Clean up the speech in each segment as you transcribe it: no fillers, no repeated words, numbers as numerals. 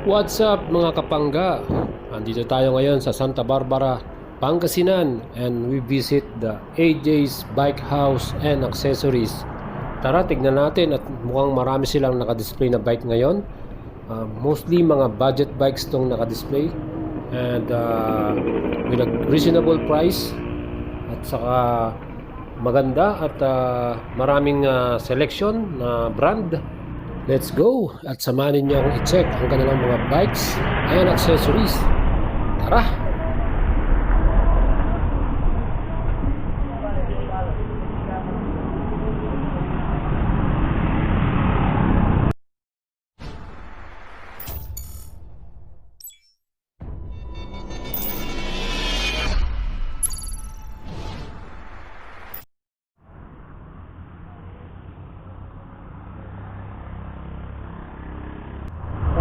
What's up mga kapangga? Andito tayo ngayon sa Santa Barbara, Pangasinan, and we visit the AJ's Bike House and Accessories. Tara, tignan natin at mukhang marami silang nakadisplay na bike ngayon. Mostly mga budget bikes tong nakadisplay and with a reasonable price at saka maganda at maraming selection na brand. Let's go at samahan niyo akong i-check ang kanilang mga bikes and accessories. Tara!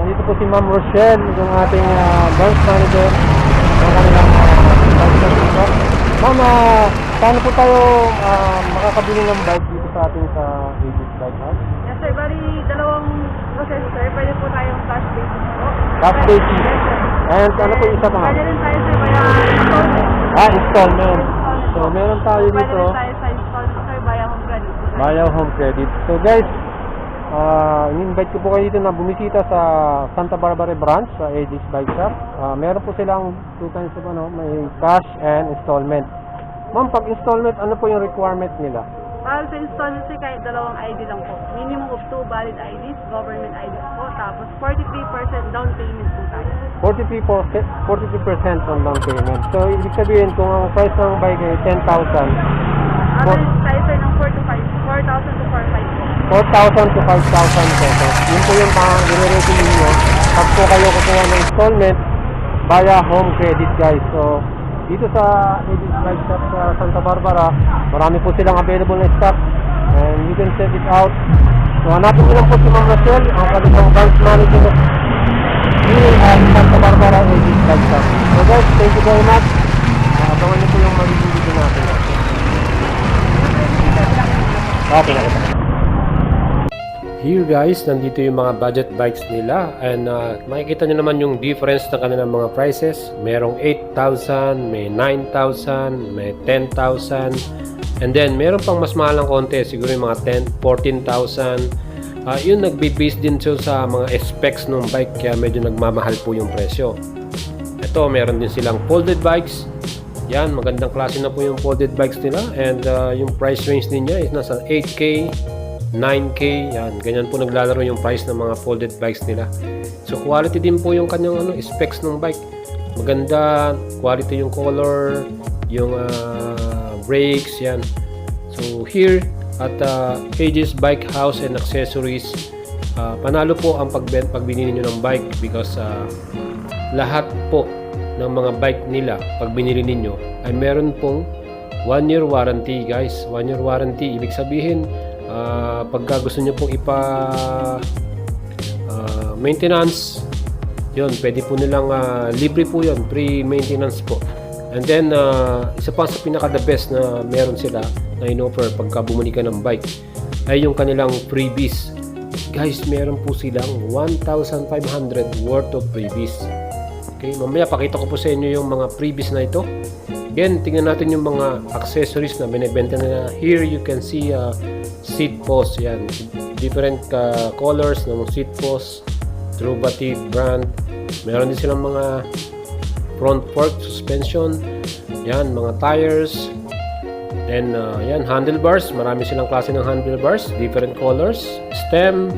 Dito po si Ma'am Rochelle, yung ating branch manager ng kanilang bike dito. Ma'am, paano po tayo makakabili ng bike dito sa ating sa AJ's Bike House? Yes sir, bali dalawang process sir. Pwede po tayong cash basis po. Cash basis. Yes sir. And ano po yung isa pa nga? Pwede rin tayo sir via installment. Installment. So meron tayo Pwede dito rin tayo sa installment sir via home credit po tayo. via home credit. So guys, in-invite ko po kayo dito na bumisita sa Santa Barbara branch sa AJ's Bike Shop. Meron po silang 2 times of may cash and installment. Ma'am, pag installment, ano po yung requirement nila? Para sa installment sir, kahit dalawang ID lang po. Minimum of 2 valid IDs, government IDs po. Tapos 43% down payment po tayo. 43% on down payment. So, ibig sabihin, kung ang price ng bike ay 10,000, Average tayo sir ng 4,000 to 4,500 po. 4,000 to 5,000 pesos. Yun po yung mga nire-rating ninyo. Pag po kayo kukuha ng installment via home credit guys. So, dito sa AJ's Bike Shop sa Santa Barbara, marami po silang available na stock and you can check it out. So, hanapin nyo lang po si Ma'am Rochelle, ang kanilang branch manager here at Santa Barbara AJ's Bike Shop. So guys, thank you very much. Abangan nyo po yung magiging video natin. Okay na kita. Here guys, nandito yung mga budget bikes nila and makikita nyo naman yung difference ng kanilang mga prices. Merong 8,000, may 9,000, may 10,000 and then meron pang mas mahal ng konti, siguro yung mga 14,000. Yun nagbe-base din sa mga specs ng bike kaya medyo nagmamahal po yung presyo. Ito, meron din silang folded bikes. Yan, magandang klase na po yung folded bikes nila and yung price range niya is nasa 8K 9K, yan, ganyan po naglalaro yung price ng mga folded bikes nila. So quality din po yung kanyang specs ng bike. Maganda, quality yung color, yung brakes, yan. So here at AJ's Bike House and Accessories, panalo po ang pagbili niyo ng bike because lahat po ng mga bike nila pag binili niyo ay meron pong 1-year warranty guys. 1-year warranty, ibig sabihin pagka gusto nyo pong maintenance, yun, pwede po nilang libre po yun, free maintenance po. And then isa pa sa pinaka the best na meron sila na in-offer pagka bumili ka ng bike ay yung kanilang freebies guys. Meron po silang 1,500 worth of freebies. Okay, mamaya pakita ko po sa inyo yung mga freebies na ito. Again, tingnan natin yung mga accessories na binibenta nila. Here you can see seat post, yan, different colors ng seat post, Trubative brand. Meron din silang mga front fork suspension, yan, mga tires, then yan, handlebars. Marami silang klase ng handlebars, different colors, stem,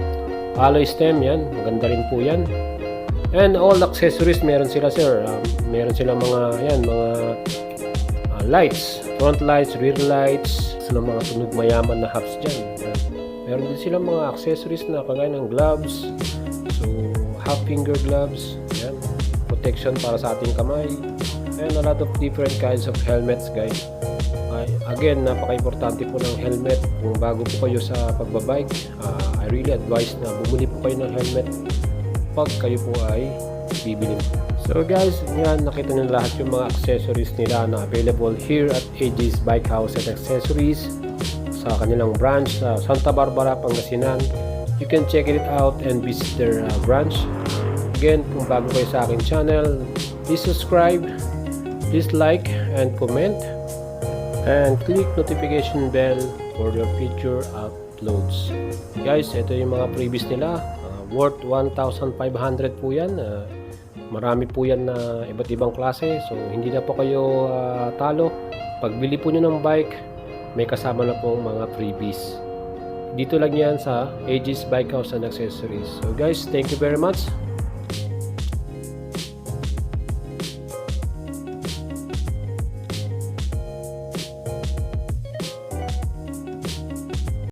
alloy stem, yan, maganda rin po yan. And all accessories meron sila sir. Meron silang mga yan, mga lights, front lights, rear lights, sa mga tunog mayaman na hubs dyan. Meron din silang mga accessories na kagaya ng gloves, so half finger gloves, yan, protection para sa ating kamay, and a lot of different kinds of helmets guys. Again, napaka-importante po ng helmet kung bago po kayo sa pagbabike. I really advise na bumili po kayo ng helmet pag kayo po ay bibili. So guys, yan, nakita nyo lahat yung mga accessories nila na available here at AJ's Bike House and Accessories sa kanilang branch sa Santa Barbara, Pangasinan. You can check it out and visit their branch. again, kung bago kayo sa aking channel, please subscribe, please like and comment, and click notification bell for your future uploads. Guys, ito yung mga freebies nila. Worth 1,500 po yan. Marami po yan na iba't ibang klase. So, hindi na po kayo talo. Pagbili po nyo ng bike, may kasama na po mga freebies. Dito lang yan sa Aegis Bike House and Accessories. So guys, thank you very much.